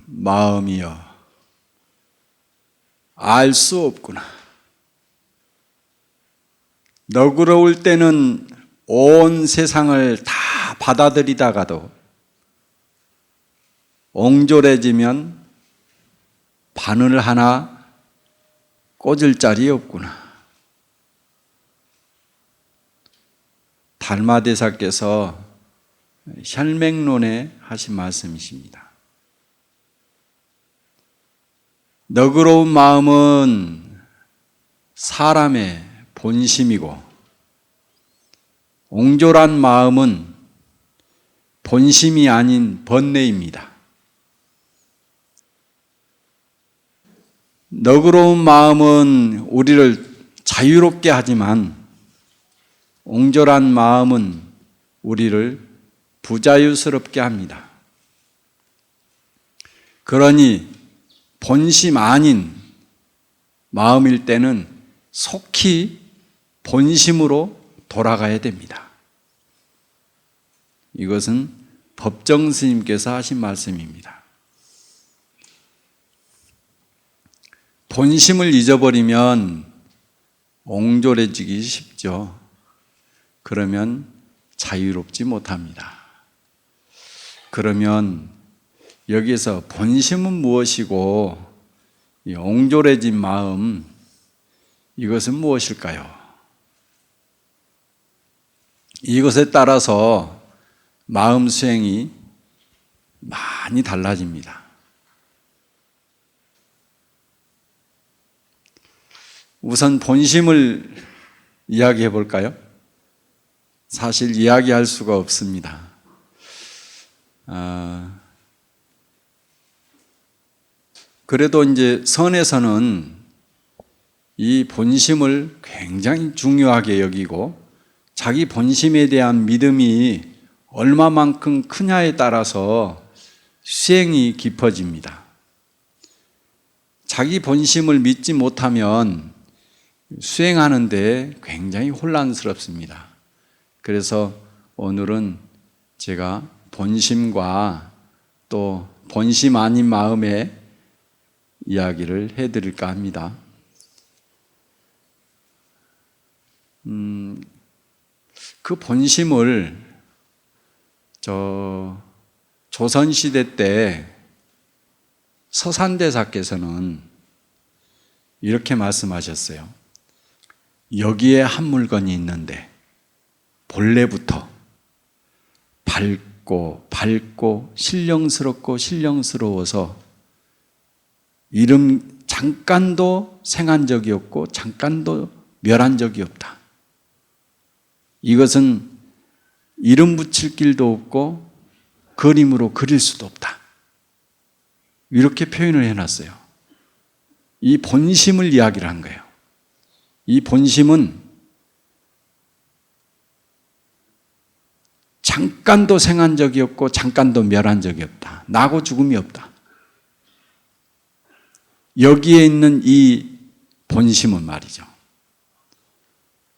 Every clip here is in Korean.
마음이여. 알 수 없구나. 너그러울 때는 온 세상을 다 받아들이다가도 옹졸해지면 바늘 하나 꽂을 자리 없구나. 달마대사께서 혈맹론에 하신 말씀이십니다. 너그러운 마음은 사람의 본심이고 옹졸한 마음은 본심이 아닌 번뇌입니다. 너그러운 마음은 우리를 자유롭게 하지만 옹졸한 마음은 우리를 부자유스럽게 합니다. 그러니 본심 아닌 마음일 때는 속히 본심으로 돌아가야 됩니다. 이것은 법정 스님께서 하신 말씀입니다. 본심을 잊어버리면 옹졸해지기 쉽죠. 그러면 자유롭지 못합니다. 그러면 여기서 본심은 무엇이고 이 옹졸해진 마음, 이것은 무엇일까요? 이것에 따라서 마음 수행이 많이 달라집니다. 우선 본심을 이야기해 볼까요? 사실 이야기할 수가 없습니다. 그래도 이제 선에서는 이 본심을 굉장히 중요하게 여기고 자기 본심에 대한 믿음이 얼마만큼 크냐에 따라서 수행이 깊어집니다. 자기 본심을 믿지 못하면 수행하는데 굉장히 혼란스럽습니다. 그래서 오늘은 제가 본심과 또 본심 아닌 마음의 이야기를 해드릴까 합니다. 그 본심을 조선시대 때 서산대사께서는 이렇게 말씀하셨어요. 여기에 한 물건이 있는데 본래부터 밝고 신령스러워서 이름 잠깐도 생한 적이 없고 잠깐도 멸한 적이 없다. 이것은 이름 붙일 길도 없고 그림으로 그릴 수도 없다. 이렇게 표현을 해놨어요. 이 본심을 이야기를 한 거예요. 이 본심은 잠깐도 생한 적이 없고 잠깐도 멸한 적이 없다. 나고 죽음이 없다. 여기에 있는 이 본심은 말이죠.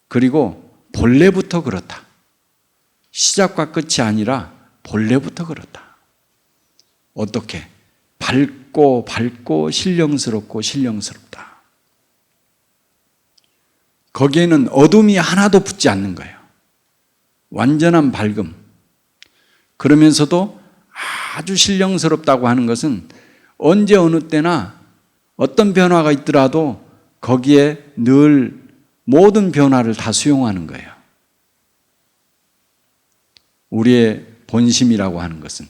그리고 본래부터 그렇다. 시작과 끝이 아니라 본래부터 그렇다. 어떻게? 밝고 신령스럽다. 거기에는 어둠이 하나도 붙지 않는 거예요. 완전한 밝음. 그러면서도 아주 신령스럽다고 하는 것은 언제 어느 때나 어떤 변화가 있더라도 거기에 늘 모든 변화를 다 수용하는 거예요. 우리의 본심이라고 하는 것은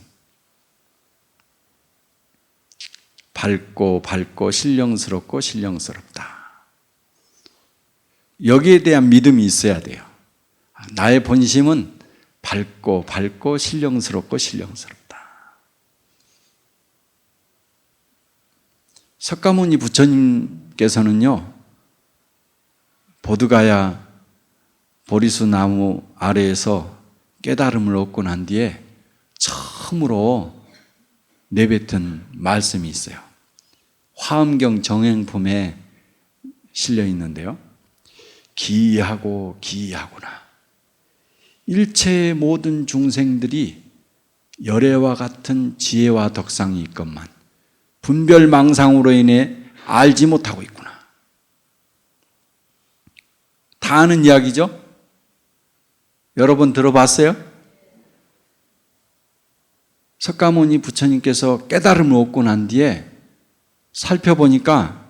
밝고 신령스럽다. 여기에 대한 믿음이 있어야 돼요. 나의 본심은 밝고 신령스럽다. 석가모니 부처님께서는요, 보드가야 보리수 나무 아래에서 깨달음을 얻고 난 뒤에 처음으로 내뱉은 말씀이 있어요. 화엄경 정행품에 실려 있는데요. 기이하구나. 일체의 모든 중생들이 열애와 같은 지혜와 덕상이 있건만 분별망상으로 인해 알지 못하고 있구나. 다 아는 이야기죠? 여러분 들어봤어요? 석가모니 부처님께서 깨달음을 얻고 난 뒤에 살펴보니까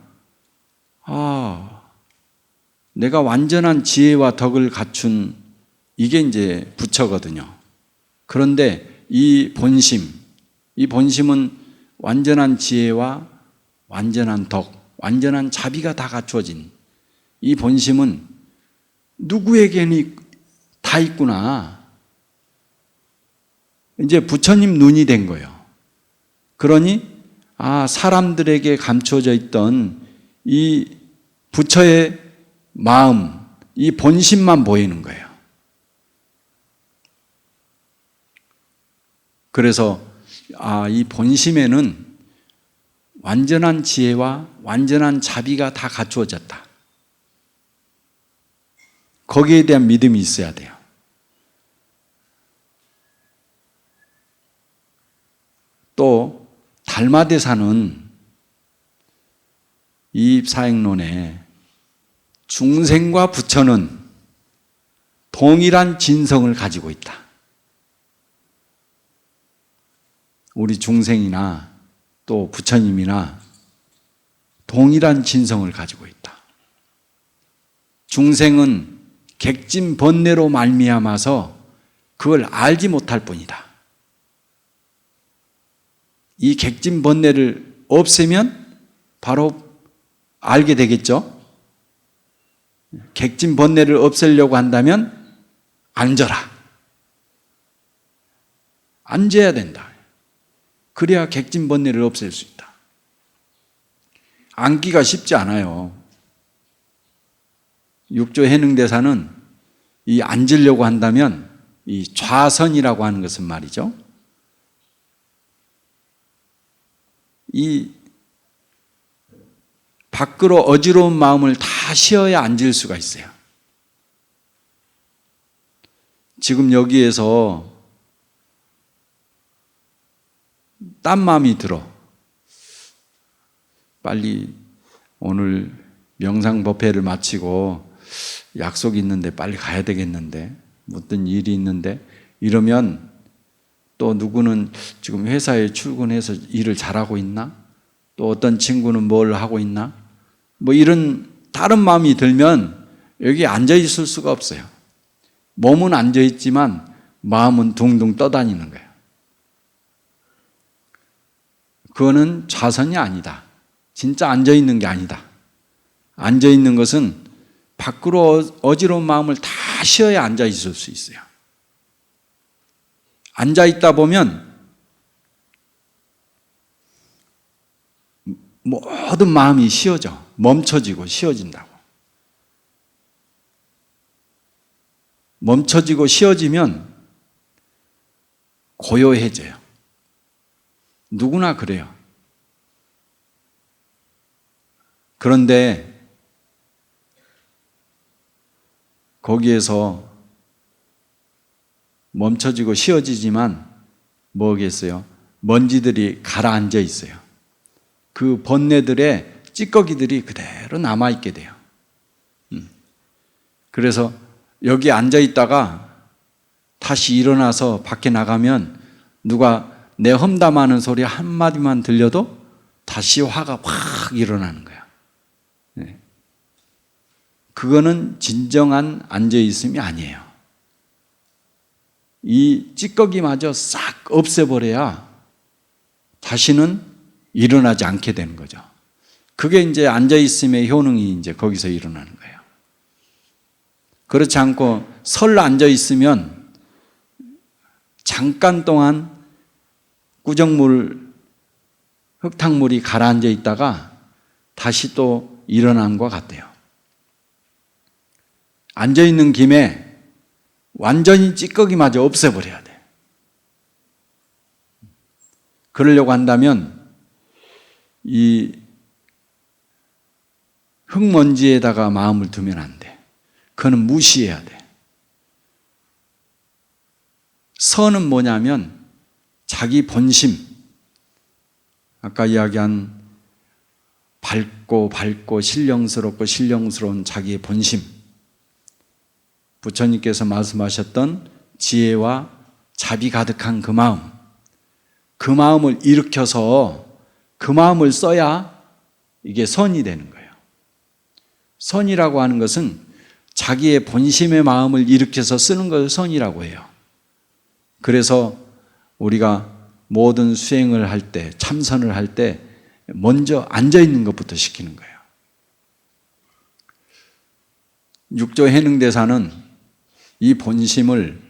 내가 완전한 지혜와 덕을 갖춘 이게 이제 부처거든요. 그런데 이 본심은 완전한 지혜와 완전한 덕, 완전한 자비가 다 갖추어진 이 본심은 누구에게는 다 있구나. 이제 부처님 눈이 된 거예요. 그러니 사람들에게 감춰져 있던 이 부처의 마음, 이 본심만 보이는 거예요. 그래서 이 본심에는 완전한 지혜와 완전한 자비가 다 갖추어졌다. 거기에 대한 믿음이 있어야 돼요. 또 달마대사는 이 사행론에 중생과 부처는 동일한 진성을 가지고 있다. 우리 중생이나 또 부처님이나 동일한 진성을 가지고 있다. 중생은 객진 번뇌로 말미암아서 그걸 알지 못할 뿐이다. 이 객진 번뇌를 없애면 바로 알게 되겠죠? 객진 번뇌를 없애려고 한다면 앉아라. 앉아야 된다. 그래야 객진 번뇌를 없앨 수 있다. 앉기가 쉽지 않아요. 육조 해능대사는 이 앉으려고 한다면 이 좌선이라고 하는 것은 말이죠. 이 밖으로 어지러운 마음을 다 쉬어야 앉을 수가 있어요. 지금 여기에서 딴 마음이 들어. 빨리 오늘 명상법회를 마치고 약속이 있는데 빨리 가야 되겠는데, 무슨 일이 있는데, 이러면 또 누구는 지금 회사에 출근해서 일을 잘하고 있나? 또 어떤 친구는 뭘 하고 있나? 뭐 이런 다른 마음이 들면 여기 앉아 있을 수가 없어요. 몸은 앉아 있지만 마음은 둥둥 떠다니는 거예요. 그거는 좌선이 아니다. 진짜 앉아 있는 게 아니다. 앉아 있는 것은 밖으로 어지러운 마음을 다 쉬어야 앉아 있을 수 있어요. 앉아 있다 보면 모든 마음이 쉬어져. 멈춰지고 쉬어진다고. 멈춰지고 쉬어지면 고요해져요. 누구나 그래요. 그런데 거기에서 멈춰지고 쉬어지지만 뭐겠어요? 먼지들이 가라앉아 있어요. 그 번뇌들의 찌꺼기들이 그대로 남아있게 돼요. 그래서 여기 앉아 있다가 다시 일어나서 밖에 나가면 누가 내 험담하는 소리 한마디만 들려도 다시 화가 확 일어나는 거야. 그거는 진정한 앉아있음이 아니에요. 이 찌꺼기마저 싹 없애버려야 다시는 일어나지 않게 되는 거죠. 그게 이제 앉아있음의 효능이 이제 거기서 일어나는 거예요. 그렇지 않고 설 앉아있으면 잠깐 동안 꾸정물, 흙탕물이 가라앉아 있다가 다시 또 일어난 것 같아요. 앉아있는 김에 완전히 찌꺼기마저 없애버려야 돼. 그러려고 한다면 이 흙먼지에다가 마음을 두면 안 돼. 그거는 무시해야 돼. 선은 뭐냐면 자기 본심, 아까 이야기한 밝고 신령스러운 자기의 본심, 부처님께서 말씀하셨던 지혜와 자비 가득한 그 마음을 일으켜서 그 마음을 써야 이게 선이 되는 거예요. 선이라고 하는 것은 자기의 본심의 마음을 일으켜서 쓰는 것을 선이라고 해요. 그래서 우리가 모든 수행을 할 때, 참선을 할 때 먼저 앉아있는 것부터 시키는 거예요. 육조 해능대사는 이 본심을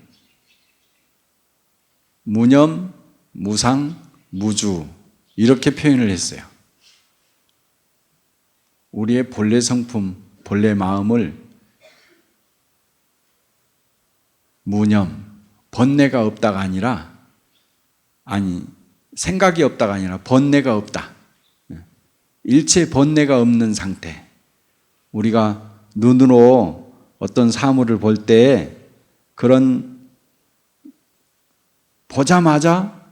무념, 무상, 무주 이렇게 표현을 했어요. 우리의 본래 성품, 본래 마음을 무념, 번뇌가 없다가 아니라 생각이 없다가 아니라 번뇌가 없다. 일체 번뇌가 없는 상태. 우리가 눈으로 어떤 사물을 볼 때 그런 보자마자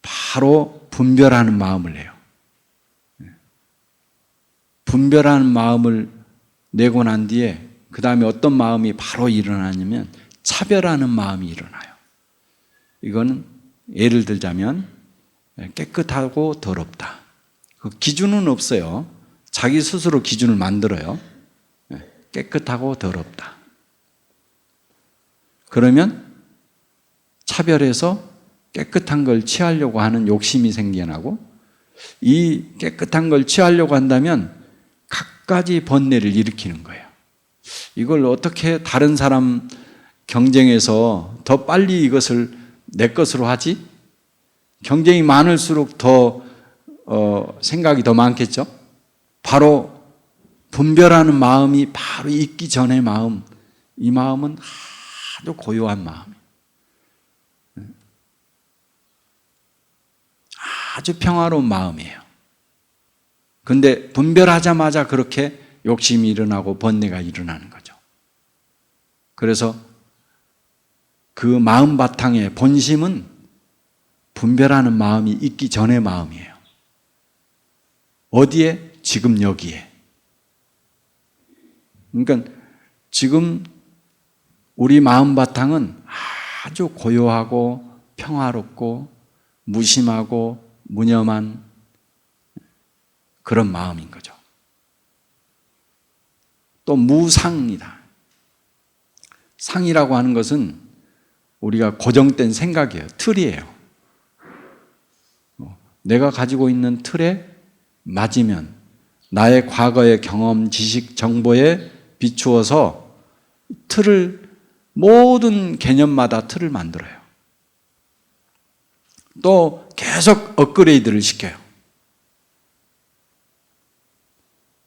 바로 분별하는 마음을 해요. 분별하는 마음을 내고 난 뒤에 그 다음에 어떤 마음이 바로 일어나냐면 차별하는 마음이 일어나요. 이거는 예를 들자면 깨끗하고 더럽다. 그 기준은 없어요. 자기 스스로 기준을 만들어요. 깨끗하고 더럽다. 그러면 차별해서 깨끗한 걸 취하려고 하는 욕심이 생겨나고, 이 깨끗한 걸 취하려고 한다면 갖가지 번뇌를 일으키는 거예요. 이걸 어떻게 다른 사람 경쟁에서 더 빨리 이것을 내 것으로 하지? 경쟁이 많을수록 더 생각이 더 많겠죠? 바로 분별하는 마음이 바로 있기 전의 마음, 이 마음은 아주 고요한 마음이에요. 아주 평화로운 마음이에요. 근데 분별하자마자 그렇게 욕심이 일어나고 번뇌가 일어나는 거죠. 그래서 그 마음 바탕에 본심은 분별하는 마음이 있기 전의 마음이에요. 어디에? 지금 여기에. 그러니까 지금 우리 마음 바탕은 아주 고요하고 평화롭고 무심하고 무념한 그런 마음인 거죠. 또 무상이다. 상이라고 하는 것은 우리가 고정된 생각이에요. 틀이에요. 내가 가지고 있는 틀에 맞으면 나의 과거의 경험, 지식, 정보에 비추어서 모든 개념마다 틀을 만들어요. 또 계속 업그레이드를 시켜요.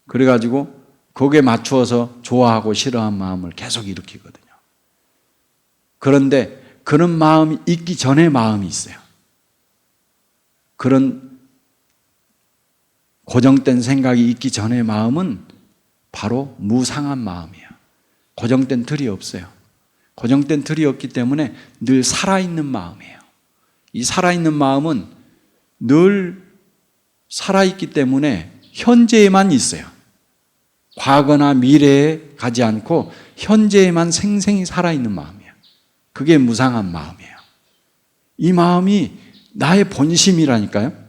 그래가지고 거기에 맞추어서 좋아하고 싫어하는 마음을 계속 일으키거든요. 그런데 그런 마음이 있기 전에 마음이 있어요. 그런 고정된 생각이 있기 전의 마음은 바로 무상한 마음이에요. 고정된 틀이 없어요. 고정된 틀이 없기 때문에 늘 살아있는 마음이에요. 이 살아있는 마음은 늘 살아있기 때문에 현재에만 있어요. 과거나 미래에 가지 않고 현재에만 생생히 살아있는 마음이에요. 그게 무상한 마음이에요. 이 마음이 나의 본심이라니까요.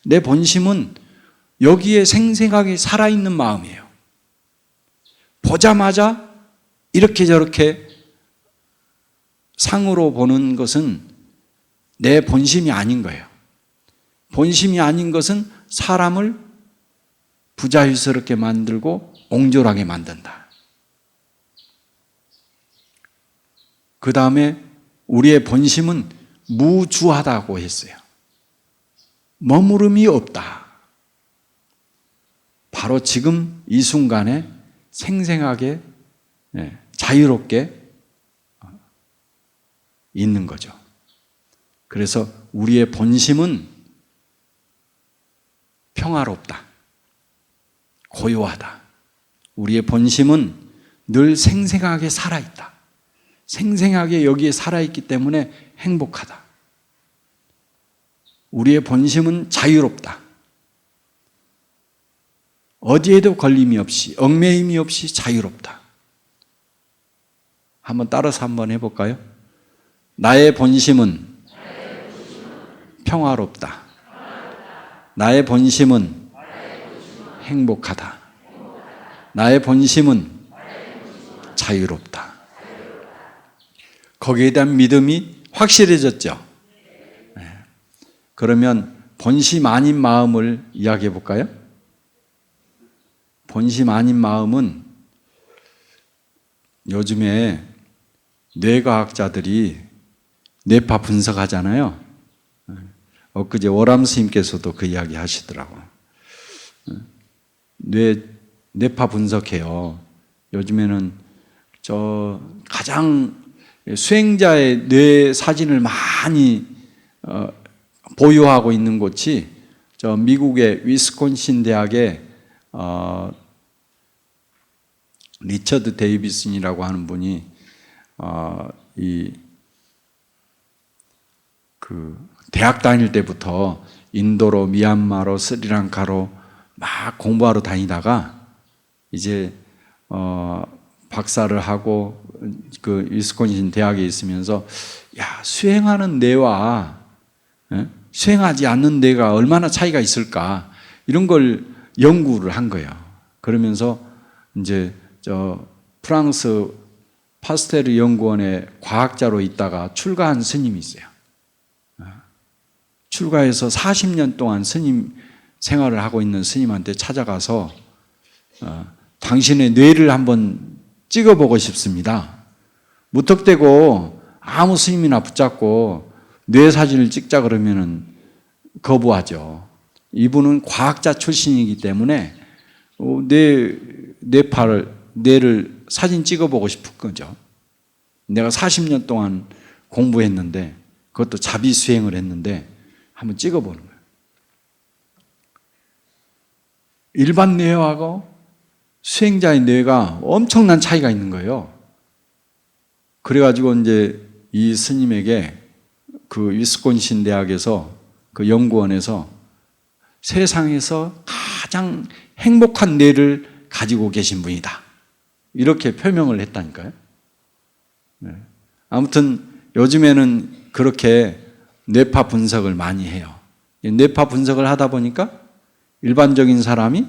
내 본심은 여기에 생생하게 살아있는 마음이에요. 보자마자 이렇게 저렇게 상으로 보는 것은 내 본심이 아닌 거예요. 본심이 아닌 것은 사람을 부자유스럽게 만들고 옹졸하게 만든다. 그 다음에 우리의 본심은 무주하다고 했어요. 머무름이 없다. 바로 지금 이 순간에 생생하게 자유롭게 있는 거죠. 그래서 우리의 본심은 평화롭다. 고요하다. 우리의 본심은 늘 생생하게 살아있다. 생생하게 여기에 살아있기 때문에 행복하다. 우리의 본심은 자유롭다. 어디에도 걸림이 없이, 얽매임이 없이 자유롭다. 한번 따라서 한번 해볼까요? 나의 본심은 평화롭다. 나의 본심은 행복하다. 나의 본심은 자유롭다. 거기에 대한 믿음이 확실해졌죠. 그러면 본심 아닌 마음을 이야기해 볼까요? 본심 아닌 마음은 요즘에 뇌과학자들이 뇌파 분석하잖아요. 엊그제 월암 스님께서도 그 이야기 하시더라고요. 뇌파 분석해요. 요즘에는 가장 수행자의 뇌 사진을 많이 보유하고 있는 곳이 미국의 위스콘신 대학의 리처드 데이비슨이라고 하는 분이 대학 다닐 때부터 인도로, 미얀마로, 스리랑카로 막 공부하러 다니다가 이제 박사를 하고 그 위스콘신 대학에 있으면서 수행하는 뇌와 수행하지 않는 뇌가 얼마나 차이가 있을까 이런 걸 연구를 한 거예요. 그러면서 이제 프랑스 파스테르 연구원의 과학자로 있다가 출가한 스님이 있어요. 출가해서 40년 동안 스님 생활을 하고 있는 스님한테 찾아가서 당신의 뇌를 한번 찍어보고 싶습니다. 무턱대고 아무 스님이나 붙잡고 뇌 사진을 찍자 그러면은 거부하죠. 이분은 과학자 출신이기 때문에 뇌를 사진 찍어보고 싶은 거죠. 내가 40년 동안 공부했는데 그것도 자비수행을 했는데 한번 찍어보는 거예요. 일반 뇌하고 수행자의 뇌가 엄청난 차이가 있는 거예요. 그래가지고 이제 이 스님에게 그 위스콘신 대학에서 그 연구원에서 세상에서 가장 행복한 뇌를 가지고 계신 분이다. 이렇게 표명을 했다니까요. 아무튼 요즘에는 그렇게 뇌파 분석을 많이 해요. 뇌파 분석을 하다 보니까 일반적인 사람이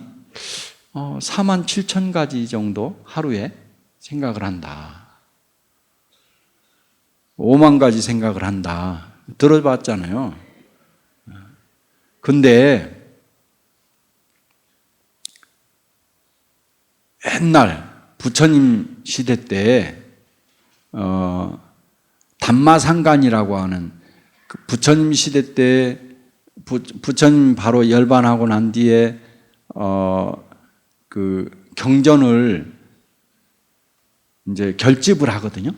4만 7천 가지 정도 하루에 생각을 한다. 5만 가지 생각을 한다. 들어봤잖아요. 근데 옛날 부처님 시대 때 담마상간이라고 하는 부처님 시대 때 부처님 바로 열반하고 난 뒤에 그 경전을 이제 결집을 하거든요.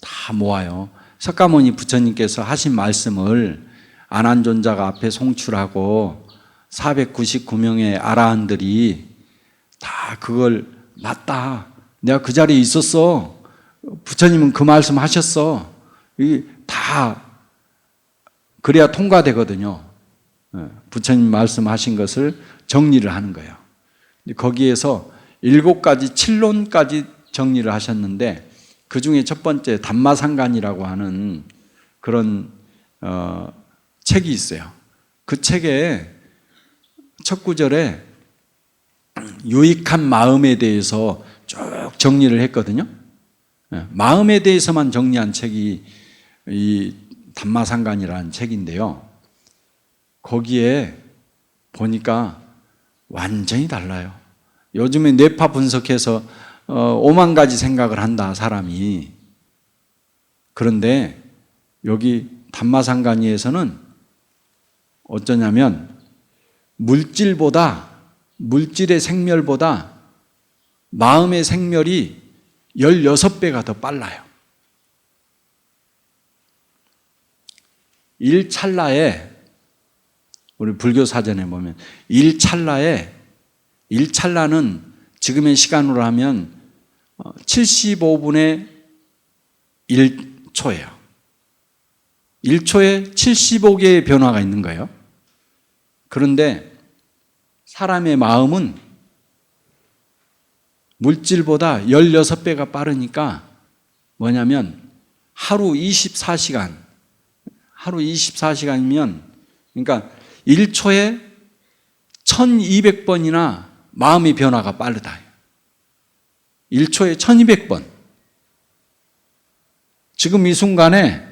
다 모아요. 석가모니 부처님께서 하신 말씀을 안한존자가 앞에 송출하고 499명의 아라한들이 다 그걸 맞다. 내가 그 자리에 있었어. 부처님은 그 말씀 하셨어. 이게 다 그래야 통과되거든요. 부처님 말씀하신 것을 정리를 하는 거예요. 거기에서 7가지 7론까지 정리를 하셨는데 그 중에 첫 번째 담마상간이라고 하는 그런 책이 있어요. 그 책에 첫 구절에 유익한 마음에 대해서 쭉 정리를 했거든요. 마음에 대해서만 정리한 책이 이 담마상간이라는 책인데요. 거기에 보니까 완전히 달라요. 요즘에 뇌파 분석해서 5만 가지 생각을 한다, 사람이. 그런데 여기 담마상간이에서는 어쩌냐면 물질의 생멸보다 마음의 생멸이 16배가 더 빨라요. 1찰나에 우리 불교 사전에 보면 1찰나는 지금의 시간으로 하면 75분의 1초예요. 1초에 75개의 변화가 있는 거예요. 그런데 사람의 마음은 물질보다 16배가 빠르니까 뭐냐면 하루 24시간이면 그러니까 1초에 1200번이나 마음의 변화가 빠르다. 1초에 1200번. 지금 이 순간에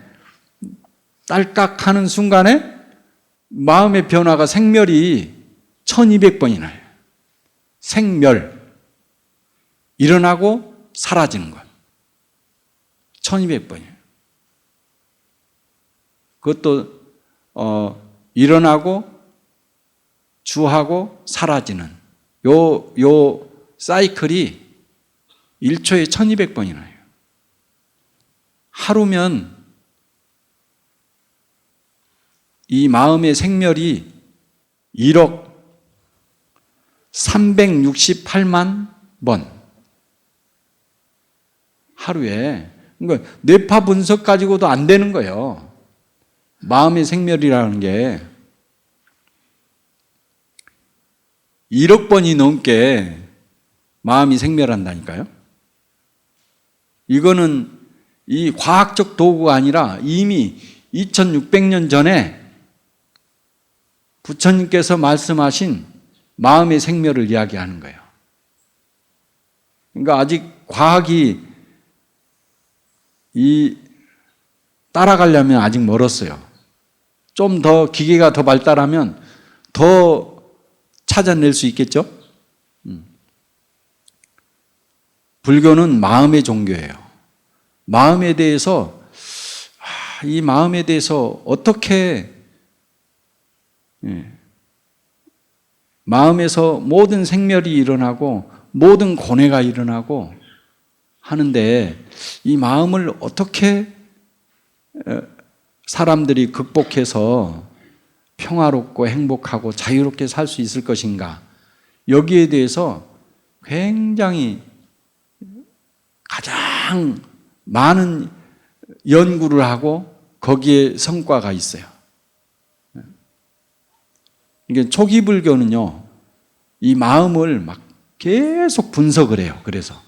딸깍하는 순간에 마음의 변화가 생멸이 1200번이나 해요. 생멸. 일어나고 사라지는 것. 1200번이에요. 그것도 일어나고 주하고 사라지는 요 사이클이 1초에 1200번이나 해요. 하루면 이 마음의 생멸이 1억 368만 번. 하루에. 그러니까 뇌파 분석 가지고도 안 되는 거예요. 마음의 생멸이라는 게 1억 번이 넘게 마음이 생멸한다니까요. 이거는 이 과학적 도구가 아니라 이미 2600년 전에 부처님께서 말씀하신 마음의 생멸을 이야기하는 거예요. 그러니까 아직 과학이 따라가려면 아직 멀었어요. 좀 더 기계가 더 발달하면 더 찾아낼 수 있겠죠? 불교는 마음의 종교예요. 마음에 대해서 이 마음에 대해서 어떻게 마음에서 모든 생멸이 일어나고 모든 고뇌가 일어나고 하는데 이 마음을 어떻게 사람들이 극복해서 평화롭고 행복하고 자유롭게 살 수 있을 것인가, 여기에 대해서 굉장히 가장 많은 연구를 하고 거기에 성과가 있어요. 이게 초기 불교는요, 이 마음을 막 계속 분석을 해요. 그래서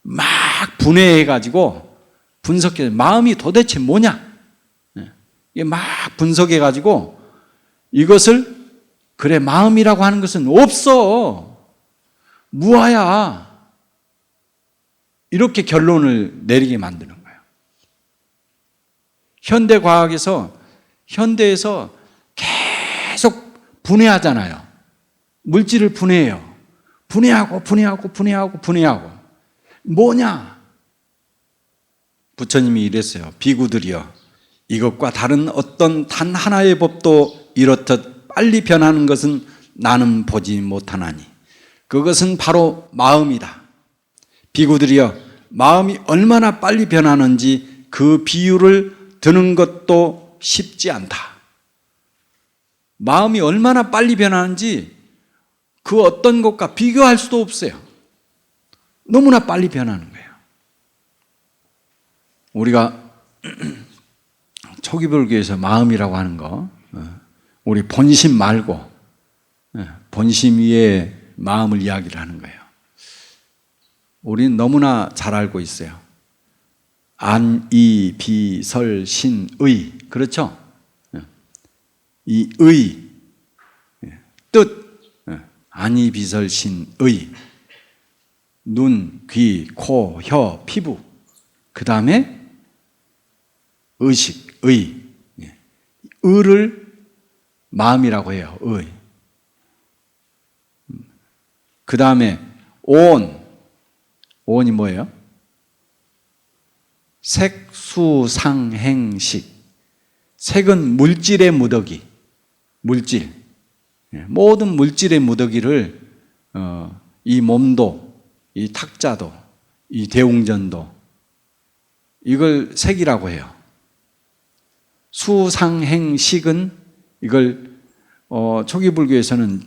막 분해해가지고 분석해. 마음이 도대체 뭐냐? 이게 막 분석해가지고 이것을 그래 마음이라고 하는 것은 없어. 무아야. 이렇게 결론을 내리게 만드는 거예요. 현대에서 계속 분해하잖아요. 물질을 분해해요. 분해하고. 뭐냐? 부처님이 이랬어요. 비구들이여, 이것과 다른 어떤 단 하나의 법도 이렇듯 빨리 변하는 것은 나는 보지 못하나니 그것은 바로 마음이다. 비구들이여, 마음이 얼마나 빨리 변하는지 그 비유를 드는 것도 쉽지 않다. 마음이 얼마나 빨리 변하는지 그 어떤 것과 비교할 수도 없어요. 너무나 빨리 변하는 거예요. 우리가 초기 불교에서 마음이라고 하는 거, 우리 본심 말고 본심 위에 마음을 이야기를 하는 거예요. 우리는 너무나 잘 알고 있어요. 안, 이, 비, 설, 신, 의. 그렇죠? 이 의, 뜻, 안, 이, 비, 설, 신, 의. 눈, 귀, 코, 혀, 피부. 그 다음에 의식, 의. 의를 마음이라고 해요. 의. 그 다음에 온이 뭐예요? 색, 수, 상, 행, 식. 색은 물질의 무더기. 물질. 모든 물질의 무더기를 이 몸도, 이 탁자도, 이 대웅전도, 이걸 색이라고 해요. 수, 상, 행, 식은 이걸 초기 불교에서는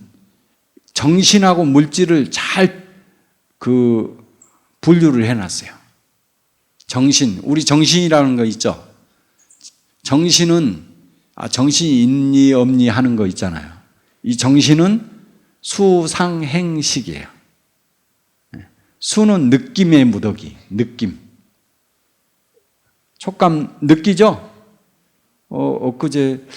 정신하고 물질을 잘 분류를 해놨어요. 정신, 우리 정신이라는 거 있죠? 정신은, 정신이 있니 없니 하는 거 있잖아요. 이 정신은 수상행식이에요. 수는 느낌의 무더기, 느낌. 촉감 느끼죠? 엊그제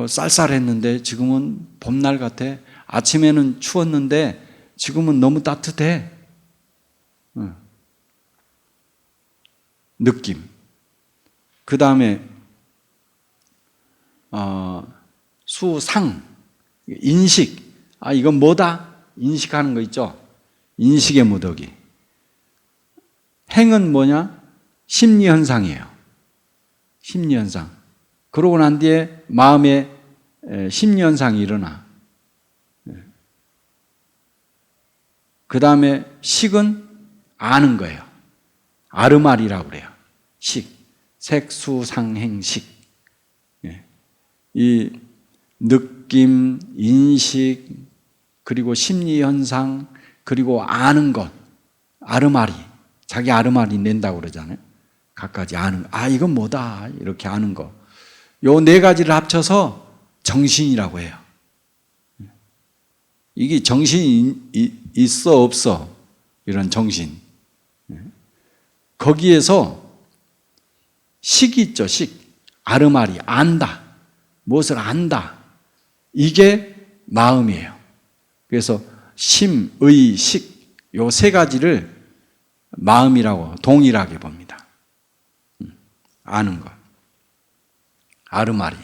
쌀쌀했는데 지금은 봄날 같아. 아침에는 추웠는데 지금은 너무 따뜻해. 느낌. 그 다음에 수상, 인식. 이건 뭐다? 인식하는 거 있죠? 인식의 무더기. 행은 뭐냐? 심리현상이에요. 심리현상. 그러고 난 뒤에 마음에 심리현상이 일어나. 그 다음에 식은 아는 거예요. 아르말이라고 그래요. 식. 색수상행식. 이 느낌, 인식, 그리고 심리현상, 그리고 아는 것. 아르마리. 자기 아르마리 낸다고 그러잖아요. 각가지 아는 거. 이건 뭐다. 이렇게 아는 거. 요 네 가지를 합쳐서 정신이라고 해요. 이게 정신이 있어 없어 이런 정신. 거기에서 식이 있죠. 식. 아르마리. 안다. 무엇을 안다. 이게 마음이에요. 그래서 심, 의, 식 요 세 가지를 마음이라고 동일하게 봅니다. 아는 것. 아르마리.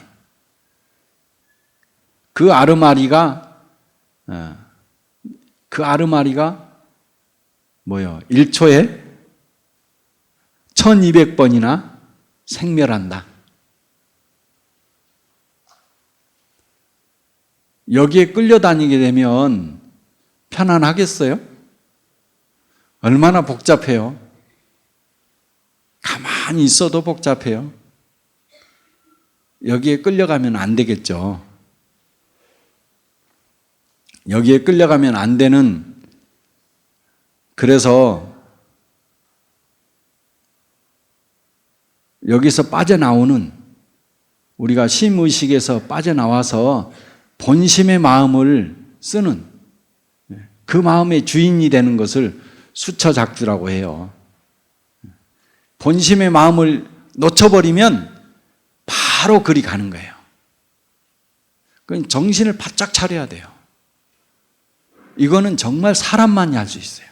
그 아르마리가 뭐요? 1초에 1200번이나 생멸한다. 여기에 끌려다니게 되면 편안하겠어요? 얼마나 복잡해요? 가만히 있어도 복잡해요. 여기에 끌려가면 안 되겠죠. 여기에 끌려가면 안 되는, 그래서 여기서 빠져나오는, 우리가 심의식에서 빠져나와서 본심의 마음을 쓰는, 그 마음의 주인이 되는 것을 수처작주라고 해요. 본심의 마음을 놓쳐버리면 바로 그리 가는 거예요. 그건 정신을 바짝 차려야 돼요. 이거는 정말 사람만이 할 수 있어요.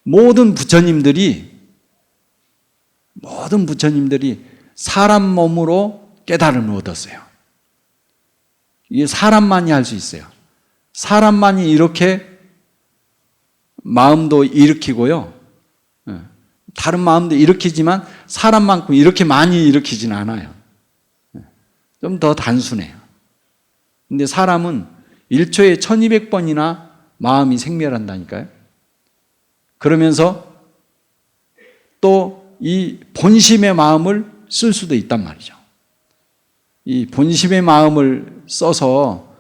모든 부처님들이 사람 몸으로 깨달음을 얻었어요. 이게 사람만이 할 수 있어요. 사람만이 이렇게 마음도 일으키고요. 다른 마음도 일으키지만 사람만큼 이렇게 많이 일으키지는 않아요. 좀 더 단순해요. 근데 사람은 1초에 1200번이나 마음이 생멸한다니까요. 그러면서 또 이 본심의 마음을 쓸 수도 있단 말이죠. 이 본심의 마음을 써서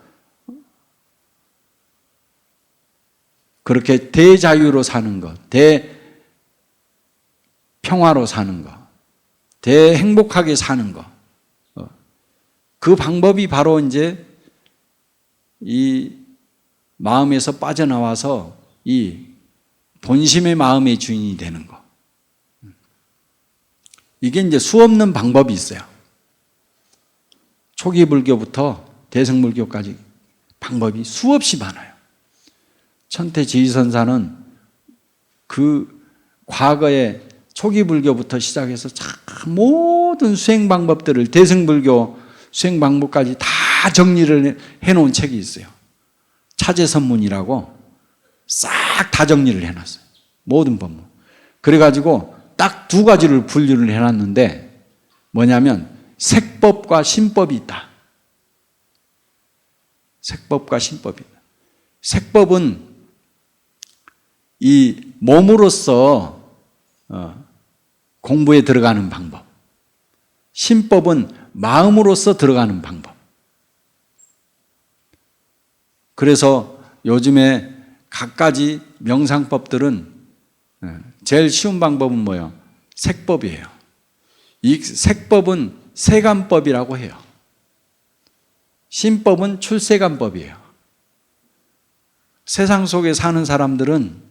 그렇게 대자유로 사는 것, 대평화로 사는 것, 대행복하게 사는 것, 그 방법이 바로 이제 이 마음에서 빠져나와서 이 본심의 마음의 주인이 되는 것. 이게 이제 수없는 방법이 있어요. 초기 불교부터 대승불교까지 방법이 수없이 많아요. 천태지휘선사는 그 과거에 초기 불교부터 시작해서 참 모든 수행 방법들을 대승불교 수행 방법까지 다 정리를 해놓은 책이 있어요. 차제선문이라고 싹 다 정리를 해놨어요. 모든 법문. 그래가지고 딱 두 가지를 분류를 해놨는데 뭐냐면 색법과 신법이 있다. 색법과 신법이 있다. 색법은 이 몸으로서 공부에 들어가는 방법. 신법은 마음으로서 들어가는 방법. 그래서 요즘에 갖가지 명상법들은 제일 쉬운 방법은 뭐예요? 색법이에요. 이 색법은 세간법이라고 해요. 신법은 출세간법이에요. 세상 속에 사는 사람들은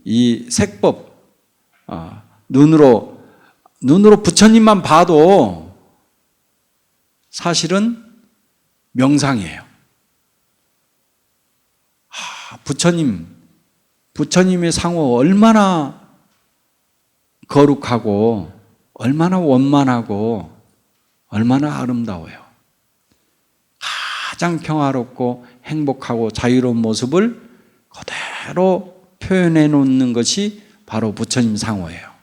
이 색법, 눈으로 부처님만 봐도 사실은 명상이에요. 부처님의 상호 얼마나 거룩하고 얼마나 원만하고 얼마나 아름다워요. 가장 평화롭고 행복하고 자유로운 모습을 그대로 표현해 놓는 것이 바로 부처님 상호예요.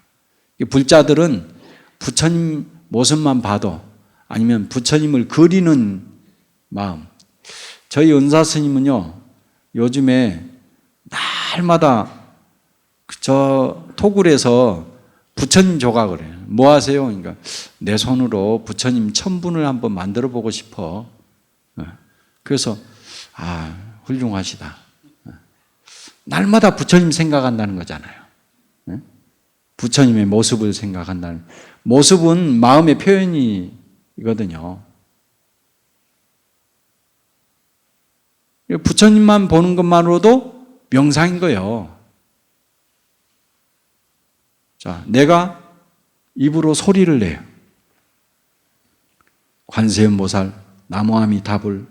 불자들은 부처님 모습만 봐도 아니면 부처님을 그리는 마음. 저희 은사 스님은요, 요즘에 날마다 저 토굴에서 부처님 조각을 해요. 뭐 하세요? 그러니까 내 손으로 부처님 천분을 한번 만들어 보고 싶어. 그래서 훌륭하시다. 날마다 부처님 생각한다는 거잖아요. 부처님의 모습을 생각한다는. 모습은 마음의 표현이거든요. 부처님만 보는 것만으로도 명상인 거예요. 자, 내가 입으로 소리를 내요. 관세음보살, 나무아미타불.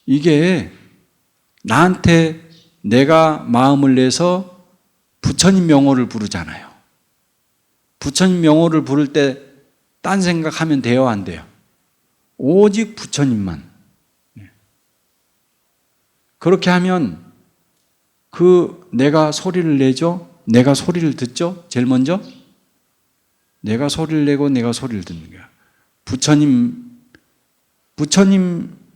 이게 나한테 내가 마음을 내서 부처님 명호를 부르잖아요. 부처님 명호를 부를 때 딴 생각하면 돼요, 안 돼요? 오직 부처님만. 그렇게 하면 내가 소리를 내죠? 내가 소리를 듣죠? 제일 먼저? 내가 소리를 내고 내가 소리를 듣는 거야. 부처님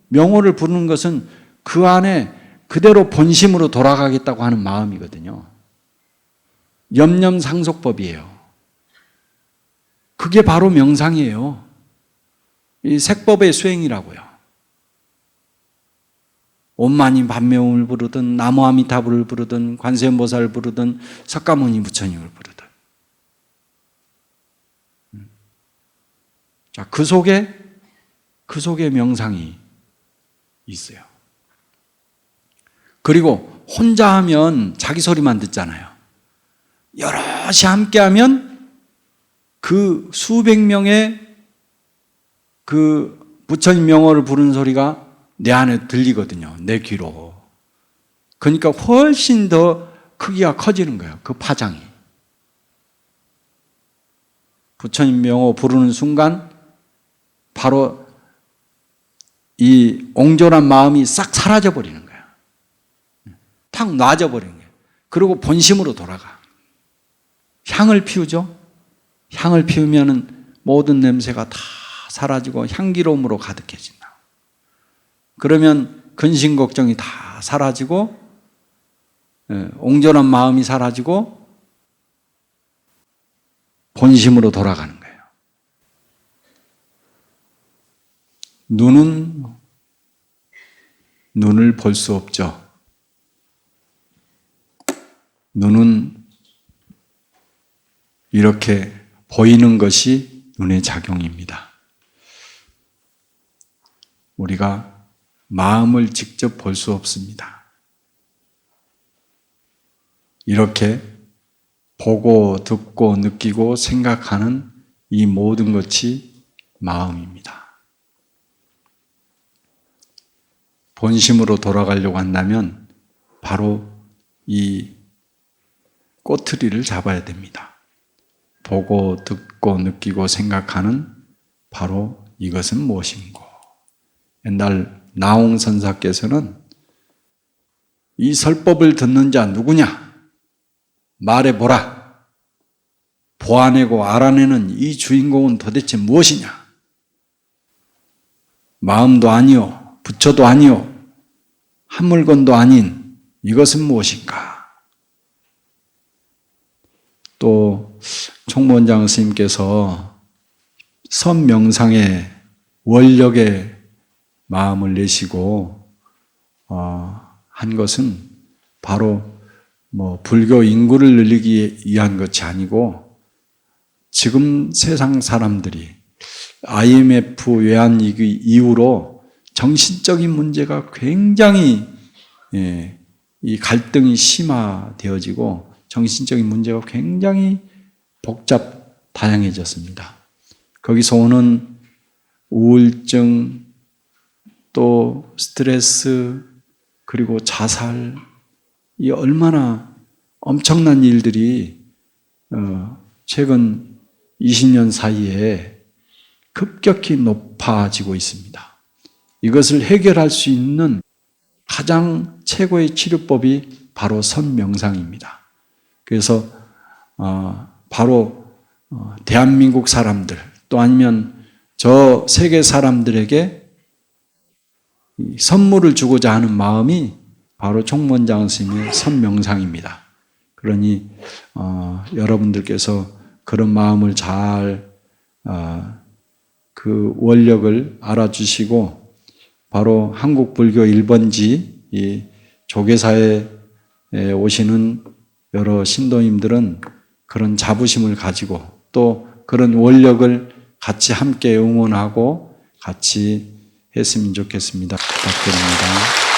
명호를 부르는 것은 그 안에 그대로 본심으로 돌아가겠다고 하는 마음이거든요. 염념상속법이에요. 그게 바로 명상이에요. 이 색법의 수행이라고요. 옴마니 반매음을 부르든 나무아미타불을 부르든 관세음보살을 부르든 석가모니 부처님을 부르든. 자, 그 속에 명상이 있어요. 그리고 혼자 하면 자기 소리만 듣잖아요. 여럿이 함께 하면 그 수백 명의 그 부처님 명호를 부르는 소리가 내 안에 들리거든요. 내 귀로. 그러니까 훨씬 더 크기가 커지는 거예요. 그 파장이. 부처님 명호 부르는 순간 바로 이 옹졸한 마음이 싹 사라져 버리는 거예요. 탁 놔져 버리는 거예요. 그리고 본심으로 돌아가. 향을 피우죠. 향을 피우면 모든 냄새가 다 사라지고 향기로움으로 가득해진다. 그러면 근심 걱정이 다 사라지고 옹졸한 마음이 사라지고 본심으로 돌아가는 거예요. 눈을 볼 수 없죠. 눈은 이렇게 보이는 것이 눈의 작용입니다. 우리가 마음을 직접 볼 수 없습니다. 이렇게 보고 듣고 느끼고 생각하는 이 모든 것이 마음입니다. 본심으로 돌아가려고 한다면 바로 이 꼬투리를 잡아야 됩니다. 보고 듣고 느끼고 생각하는 바로 이것은 무엇인고. 옛날 나홍선사께서는 이 설법을 듣는 자 누구냐? 말해보라. 보아내고 알아내는 이 주인공은 도대체 무엇이냐? 마음도 아니요, 부처도 아니요, 한 물건도 아닌 이것은 무엇인가? 또 총무원장 스님께서 선명상의 원력에 마음을 내시고 한 것은 바로 불교 인구를 늘리기 위한 것이 아니고 지금 세상 사람들이 IMF 외환위기 이후로 정신적인 문제가 굉장히 이 갈등이 심화되어지고 정신적인 문제가 굉장히 다양해졌습니다. 거기서 오는 우울증, 또 스트레스, 그리고 자살, 이 얼마나 엄청난 일들이 최근 20년 사이에 급격히 높아지고 있습니다. 이것을 해결할 수 있는 가장 최고의 치료법이 바로 선명상입니다. 그래서 바로 대한민국 사람들 또 아니면 저 세계 사람들에게 선물을 주고자 하는 마음이 바로 총무원장 스님의 선명상입니다. 그러니 여러분들께서 그런 마음을 잘 그 원력을 알아주시고 바로 한국 불교 1번지 이 조계사에 오시는 여러 신도님들은 그런 자부심을 가지고 또 그런 원력을 같이 함께 응원하고 같이 했으면 좋겠습니다. 부탁드립니다.